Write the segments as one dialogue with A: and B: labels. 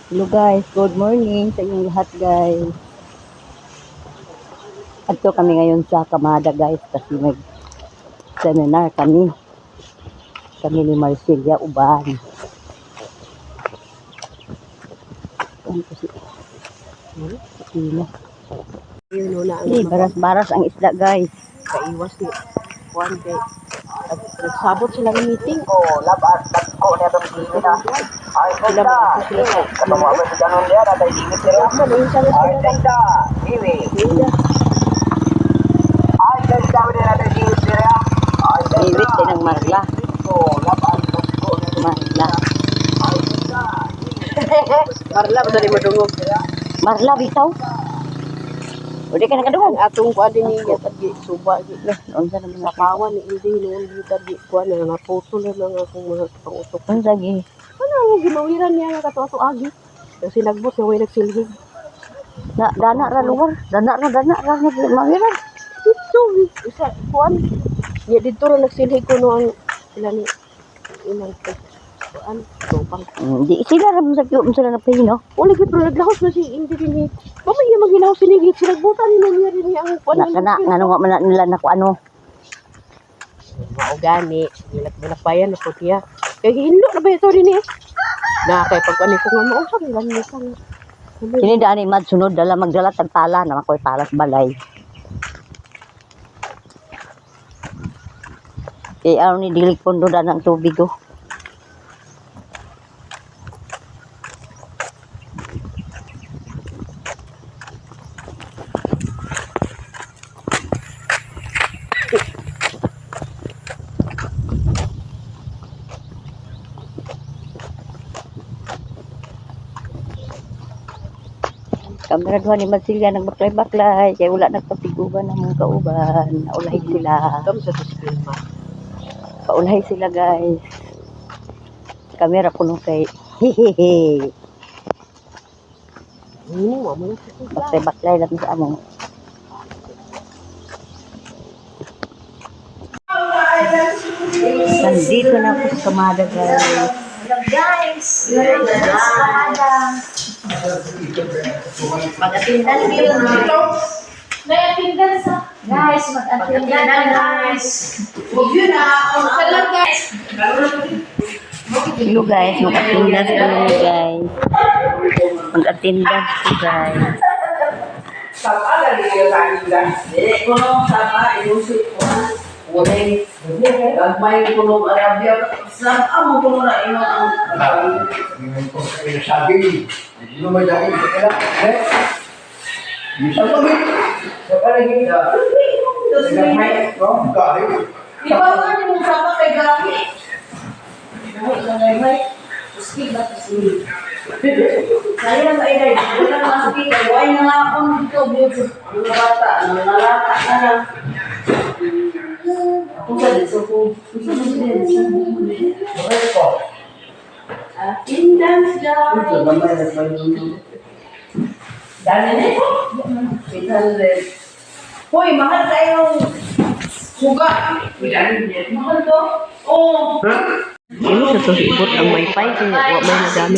A: Hello guys, good morning sa inyong lahat guys. Adto kami ngayon sa Kamada guys kasi mag-seminar kami. Kami ni Marcelia Uban. Ano po si baras-baras ang isda guys.
B: Kaiwas ni Juan kay nagsabot sila ng meeting.
C: Labat ko na itong tingin na. Ay, ganda. Kapag sa ganun niya, natay tingin sila. Ay, ganda. Iwi. Ay, ganda. Natay tingin sila. Ay, ganda.
A: Iwit din ang marla.
C: Labat ko na
A: Marla.
C: ay, ganda.
B: Marla ba dali madungog?
A: Marla bitaw. Udi ka nakadungog.
B: Ang atong kuan din niya tadi suba di
A: Unsa naman
B: sa kawan ni hindi noon di tadi kuan na naputo na lang akong mga pangutok.
A: unsa gi?
B: Ano ang ginawiran niya nga kato agi? Kasi nagbot nga way nagsilhig.
A: Na dana ra lugar. Dana ra mawiran.
B: Dito isa kuan. Ya dito ra nagsilhig ko no ang sila ni inang kuan topang.
A: Di sila ra sa kyo sila na pino.
B: Wala gyud pero naglahos na si hindi din ni. Mamaya maghinaw sinigit sila butan ni niya rin ang kuan.
A: Kana ngano nga man nila na ano.
B: Mao gani nilakbayan na po niya. Kaya hinlo na ba ito rin eh? Na kaya pag ko nga mao sa ganun sang.
A: Kini dani mad sunod dala magdala tag tala na makoy talas balay. Ano ni dilig pondo da ng tubig oh. Kamera duha ni Marcelia nagbaklay-baklay kay wala nagpatiguban ang mga kauban. Naulahay sila.
B: Kam sa sistema.
A: Paulahay sila guys. Kamera kuno kay hehehe.
B: Mo mo sa sistema.
A: Baklay-baklay lang sa among. Nandito na ako sa Kamada guys.
D: Guys, mag-atindan kayo dito. May atindan sa guys, mag-atindan guys. Huwag yun na, kalang guys.
A: Hello guys, mag-attendance kami guys. Mag-attendance ko guys.
E: May kulong Arabia sa amo ko na ino ang
C: Sabi, hindi mo madami. Bisa kami.
E: sa palagi ka.
C: May kahit.
E: Di ba nga mo sama kay Gami? Dahil sa may uski ba kasi. Saya ba ay wala na uski kay why na nga ako dito dito. Ang bata, nangalata na lang. Kung sa dito ko, Indans daw. Dali na ito. 800. Hoy, mahal tayong suga. Mahal to. Oo.
B: Ano sa to ibot ang wifi kaya wa may nagamit.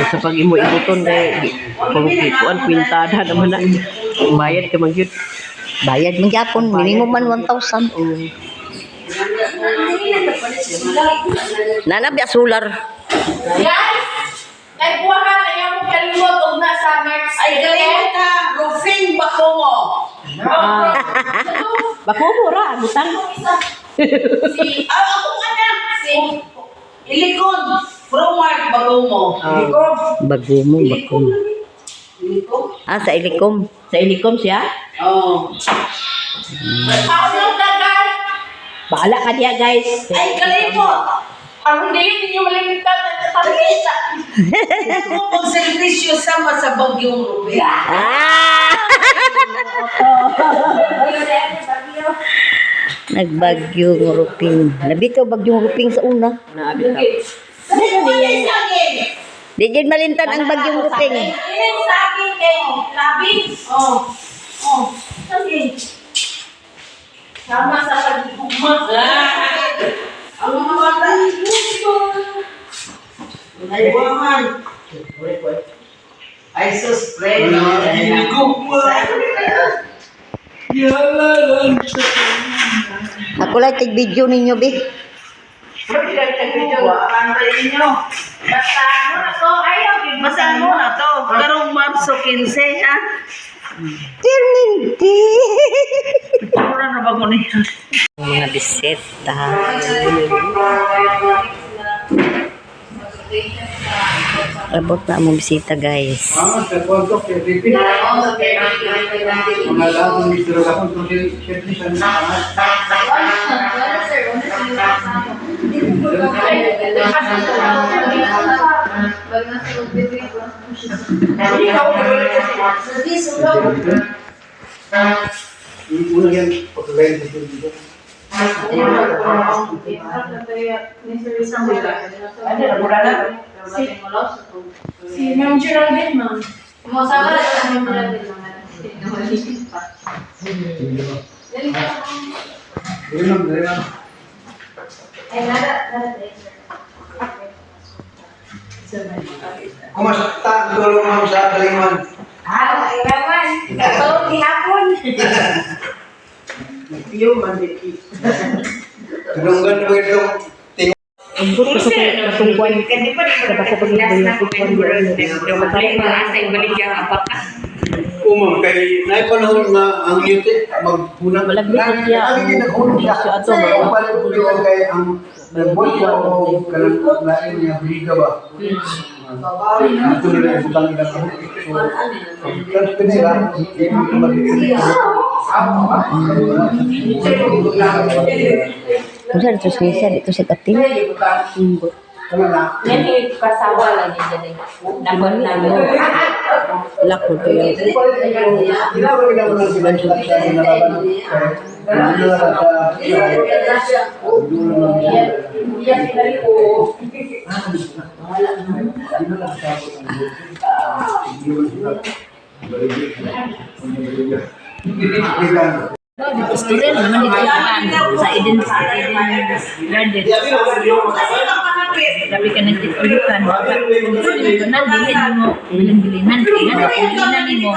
B: Sa pag imo ibuton dai pagkuan kwintada naman na bayad ka man gyud.
A: Bayad man gyapon, minimum man 1,000. Nanabya solar.
D: Guys, nagbuha kayo mo kalimot og nasa March.
E: Ay, galing ka. Roofing bako mo.
B: Bako mo ra agutan.
E: Ako anak. Ilikod. Promart bako mo. Ilikod.
A: Bagumo, bagumo.
E: Ilikod.
A: Sa Ilikom.
B: Sa Ilikom siya.
E: Oo.
D: Paulong ka guys.
B: Bahala ka diya guys.
E: Ay, galing mo.
D: Ang hindi niyo malimitan na pagkita.
E: Gusto mo pag-servisyo sama sa Bagyong Rubén.
A: Nagbagyong ruping. Nabitaw bagyong ruping sa una.
B: Naabi ka.
A: Di dyan malintan ang bagyong ruping.
D: Ilan sa akin kay Labis? Oh. Sige. Sama sa pagtugma.
E: Ang mga bata. Ay, sus, pre.
A: Ako lang tig-video ninyo, Bi.
E: Basahan mo na to. Karong Marso 15, ha?
A: Tirminti.
E: Mura na ba ko niya?
A: Mga bisita. Abot na mo bisita, guys.
D: Si Ma'am Geraldine, ma'am.
C: Kumusta ang tulong mo sa Kaliman? Tulungan mo itong
B: Ambot ka sa katungkuan. Dapat sa
C: umam kay naipanahon nga ang yote maghunang
B: Malaglit siya. Siya ato,
C: magpapalit kay ang bolsa o kanang lain niya briga ba. Ito nila yung butang ilang ako. So, transfer sila, hindi mo mag-ibig.
A: Kung saan ito siya, dito sa kating.
E: Yan yung kasawa lang yun dyan. Nabot namin.
B: Lako to yun.
E: Student naman dito sa Eden Garden. Tapi ka nagtitulukan. Ito na, bilhin mo. Bilang-bilinan. Kaya na, bilhin mo.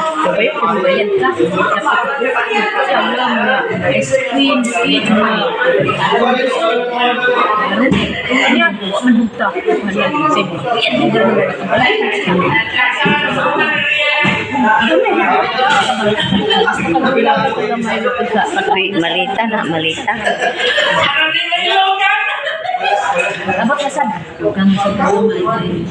E: Bayad ka. Kasi ang lang na ice cream, sweet mo. Kanya, huwag man hugta. Kasi, yan mo gano'n.
A: Malita na, malita.
E: Abot ka sa kang sa kamay.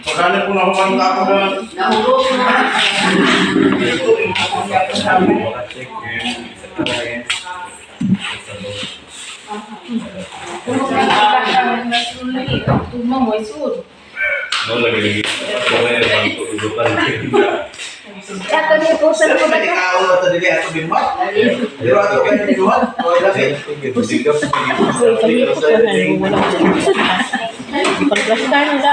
C: Pagkali po na kumanta ako na. Pwede ka ako ito dili ato bimat. Pero ato kayo bimat.
B: Pag-plastar nila.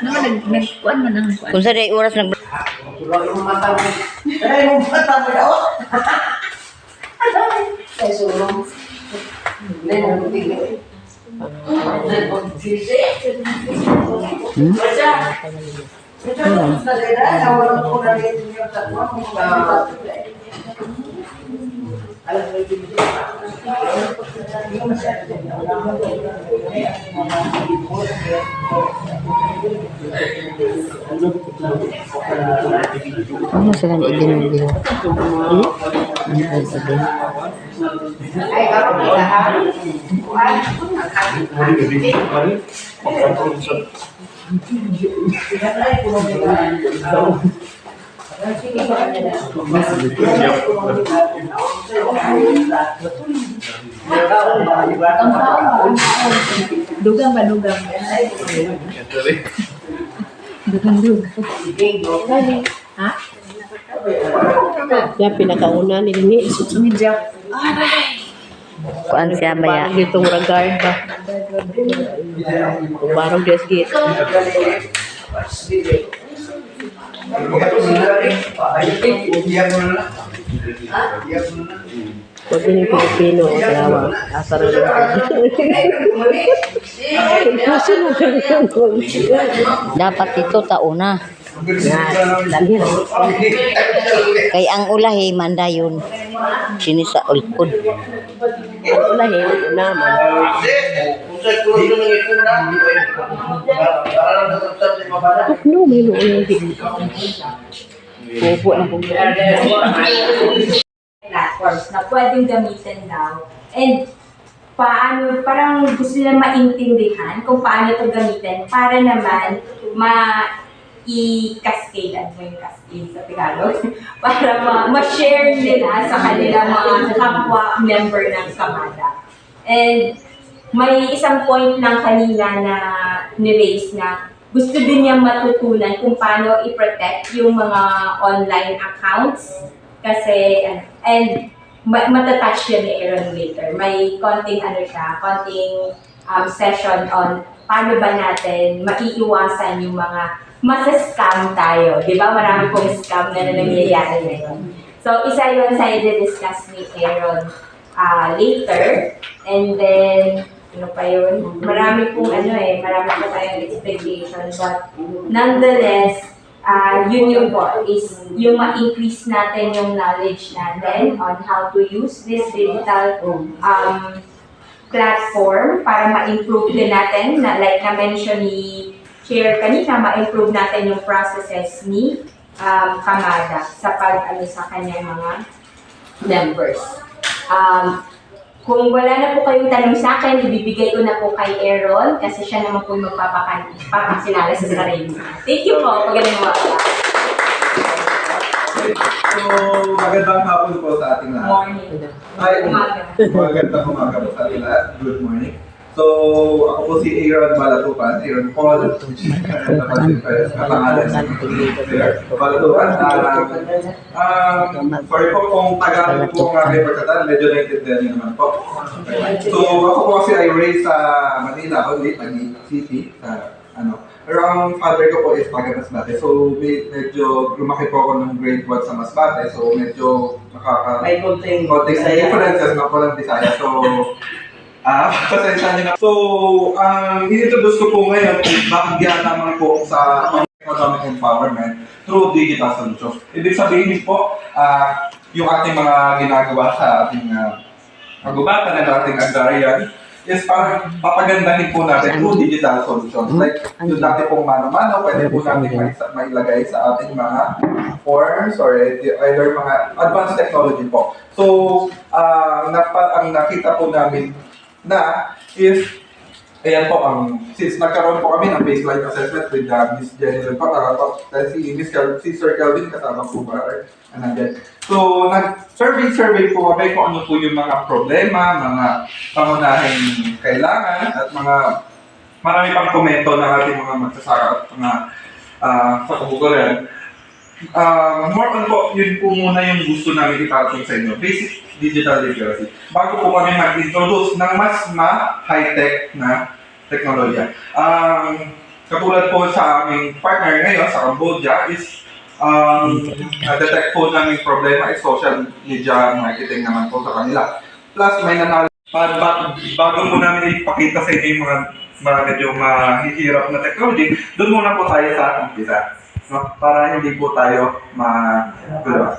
E: Naman nagkuan man ang kuan.
A: Kung saan ay oras nag... Ano sila na ibinibili? Ano ay sabihin?
E: Dugang ba dugang? Dugang. Ha?
B: Kaya pinakauna nila ni
A: Kuan siya ba ya?
B: Parang ditong ragard ba? Barang dia sikit. Huwag din yung Pilipino o Sarawak. Asar na lang.
A: Dapat ito tauna.
B: Lagi na.
A: Kay ang ulahi manda yun. Sinisa ulkod.
B: Wala eh. Naman. No, may noon yung hindi. Bobo na kung
E: platforms na pwedeng gamitin daw. And paano, parang gusto nila maintindihan kung paano ito gamitin para naman i-cascade, ano yung cascade sa Tagalog? Para ma-share nila sa kanila mga kapwa member ng Kamada. And may isang point lang kanina na ni-raise na gusto din niya matutunan kung paano i-protect yung mga online accounts. Kasi, and matatouch yun ni Aaron later. May konting session on paano ba natin maiiwasan yung mga masa-scam tayo. Di ba? Marami pong scam na nangyayari ngayon. So, isa yun sa i-discuss ni Aaron later. And then, ano pa yun? Marami pong marami po tayong expectation. But, nonetheless, yun yung po, is yung ma-increase natin yung knowledge natin on how to use this digital platform para ma-improve din natin, like na-mention ni Chair kanina, ma-improve natin yung processes ni Kamada sa sa kanyang mga members. Kung wala na po kayong tanong sa akin, ibibigay ko na po kay Aaron kasi siya naman po yung magpapasinala sa sarili. Thank you po. Magaling mo.
C: So, magandang hapon po sa ating lahat.
E: Morning.
C: Ay,
E: Umaga.
C: magandang umaga po sa ating lahat. Good morning. So, ako po si Aaron Balatupan, Aaron Paul, kapangalan Balatupan. Sorry po kung Tagalog po ang aking pagkataan, medyo naintindihan niyo naman po. So, ako po kasi ay raised sa Manila, Taguig City, around father ko po is taga Masbate. So, medyo lumaki po ako ng grade 1 sa Masbate. So, medyo
F: may konting
C: differences na po ng Bisaya. So, pasensya niyo na. So, i-introduce ko po ngayon bakit naman po sa economic empowerment through digital solutions. Ibig sabihin po, yung ating mga ginagawa sa ating kagubatan ng ating agrarian is para papagandahin po natin through digital solutions. Like, yung dati pong mano-mano, pwede po natin mailagay sa ating mga forms or either mga advanced technology po. So, ang nakita po namin na is, ayan po, since nagkaroon po kami ng baseline assessment with Miss Jennifer po, si Sir Kelvin kasama po ba, nandyan. So, nag-survey po kami kung ano po yung mga problema, mga pangunahing kailangan, at marami pang komento ng ating mga magsasaka at mga sa kabugaran. More on po, yun po muna yung gusto namin iparating sa inyo. Basic digital literacy. Bago po kami mag-introduce ng mas high-tech na teknolohiya. Katulad po sa aming partner ngayon sa Cambodia is na-detect po namin problema is social media marketing naman po sa kanila. Plus may bago po namin ipakita sa inyo yung mga medyo mahihirap na technology, doon muna po tayo sa umpisa. No? Para hindi po tayo magulo.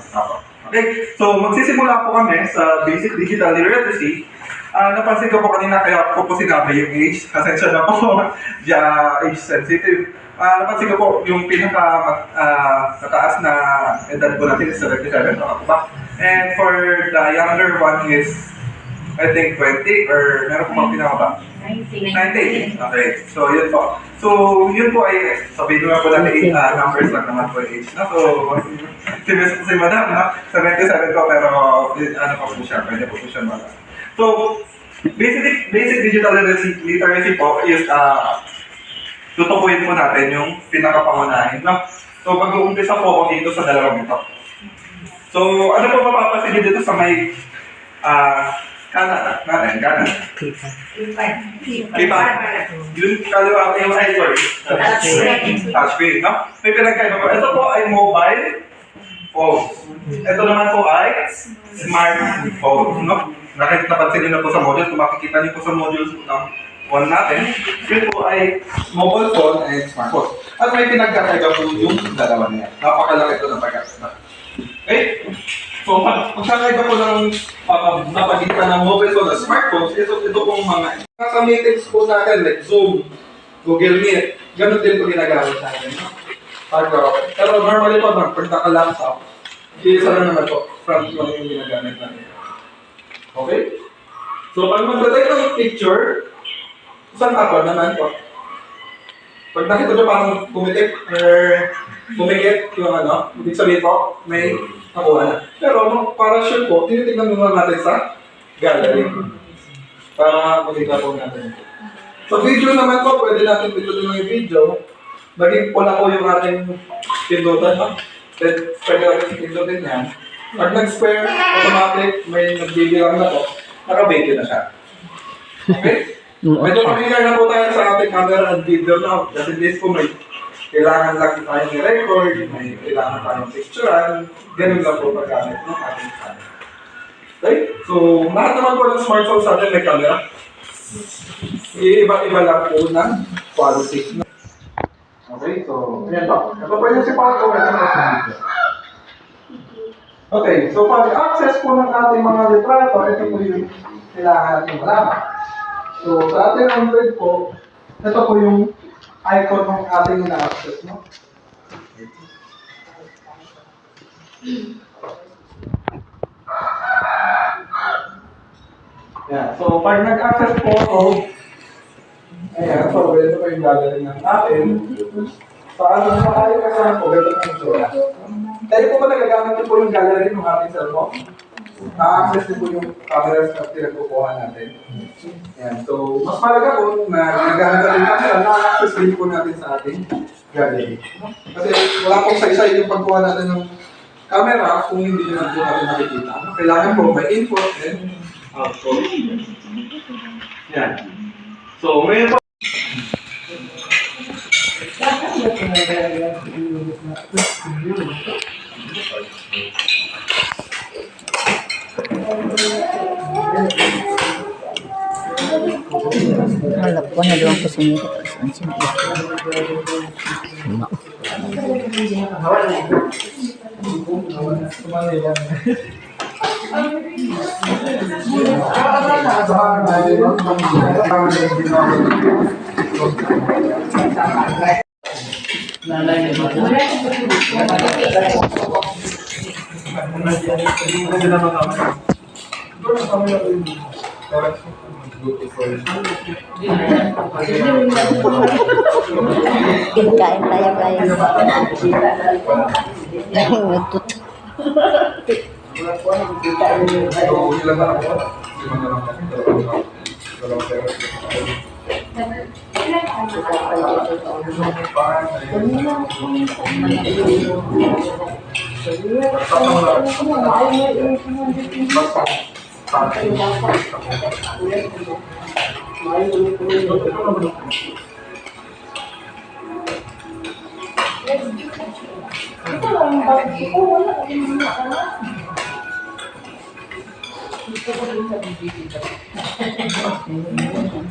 C: Okay, so magsisimula po kami sa basic digital literacy. Napansin ko po kanina kaya ko po sinabi yung age. Pasensya na po, age sensitive. Napansin ko po yung mataas na edad po natin is 77. And for the younger one is, I think 20 or meron po bang pinaka ba? 19. Okay, so yun po. So yun po ay, sabihin nyo po natin numbers lang naman po yung age. No? So, si Madam, no? 77 po pero ano pa po siya, pwede po siya mga. So, basic digital literacy po is tutukuyin po natin yung pinakapangunahin. No? So, mag-uumpisa po ako dito sa dalawang ito. So, ano po mapapasin dito sa may
F: Kanan. Iba. Yung kaliwa yung iPhone. Touchscreen, no? May pinagkaiba po. Ito po ay mobile phone. Ito naman po ay smartphone, no? Napansin niyo na po sa modules. Kung makikita niyo po sa modules ng one natin, yun po ay mobile phone and smartphone. At may pinagkakaiba po yung dalawa niya. Napakalaki ito ng pagkakaiba. Okay? So, pagkakaiba po ng napagitan ng mobile phone at smartphones, ito pong mga nasa meetings po natin, like Zoom, Google Meet, ganun din po ginagamit natin. No? Pero normally po, pag naka-laptop, isa lang naman po, front lang yung ginagamit natin. Okay? So, pag magdadagay ng picture, saan ako naman po? Pag nakita nyo parang kumitik or kumikit yung ano, ibig sabihin po, may nakuha na. Pero para sure po, tinitignan muna natin sa gallery. Para makita po natin. Sa video naman po, pwede natin pindutin ng video. Naging pula po yung ating pindutan, no? Then, pwede natin pindutin yan. Pag nag-square, automatic, may nagbibilang na po, naka-bake na siya. Okay? Medyo familiar na po tayo sa ating camera and video now. Kasi this po may kailangan lang tayo i-record, may kailangan tayong picturean, ganun lang po paggamit ng ating camera. Okay? So, lahat naman po ng smartphone sa atin may camera. Iiba-iba lang po ng quality. Okay, so, ayan po. Ito po yung si Paco, ito po sa video. Okay, so pag-access po ng ating mga litrato, ito po yung kailangan natin malaman. So, sa ating Android po, ito po yung icon ng ating na-access, no? Yeah, so pag nag-access po ako, ayan, so ito po yung gallery ng atin. So, ano na tayo kasama po, ito po yung sura. Tayo po ba nagagamit po yung gallery ng ating cellphone? Na-access din po yung cameras na pinagkukuha natin. Yan. So, mas malaga po na ginagamit natin camera, na-access din po natin sa ating gallery. Kasi wala pong sa-isa yung pagkuha natin ng camera kung hindi nyo po natin nakikita. Kailangan po may input and output. Yan. So, ngayon po,
A: Alam ko na doon ko sinira. Kain tayo guys. Nagtut.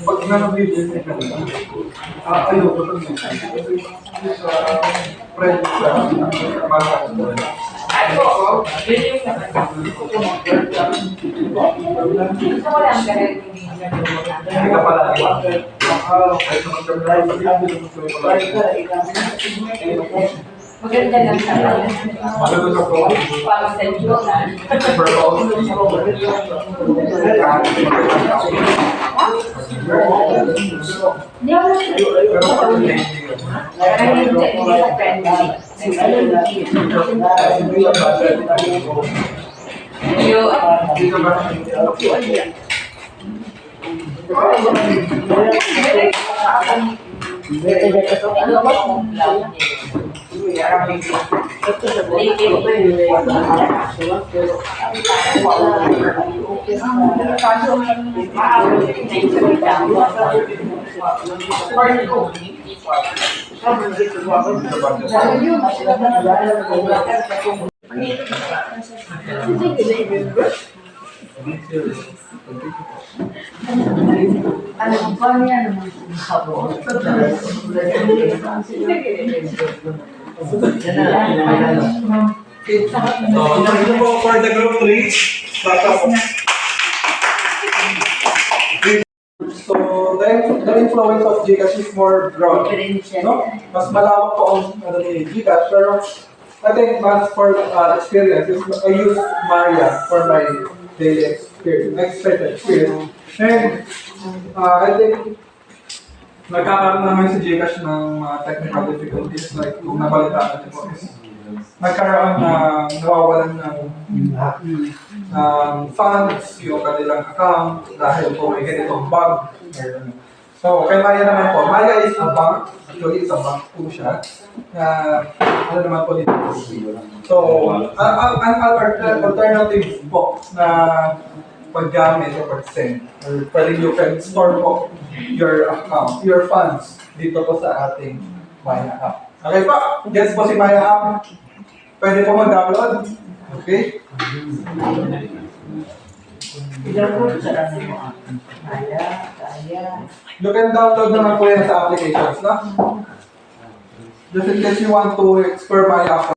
C: pag na-video ayoko ito sa friend sa
E: Maganda lang sa pag-sensyonan.
F: So, ito po for the group 3.
C: So, the influence of Gcash is more broad. No? Mas malawak po ang ano ni Gcash, pero I think mas for experience, I use Maya for my daily experience. And I think nagkakaroon naman si Gcash ng mga technical difficulties like kung nabalitaan niyo po is nagkaroon na nawawalan ng funds yung kanilang account dahil po may ganitong bug. So, kay Maya naman po, Maya is a bank. Actually, it's a bank po siya. Ano naman po dito. So, an alternative po na paggamit o pag-send. Or pwede you can store po your account, your funds dito po sa ating Maya app. Okay po? Gets po si Maya app? Pwede po mag-download? Okay? You can download naman po yan sa applications, no? Just in case you want to explore Maya app.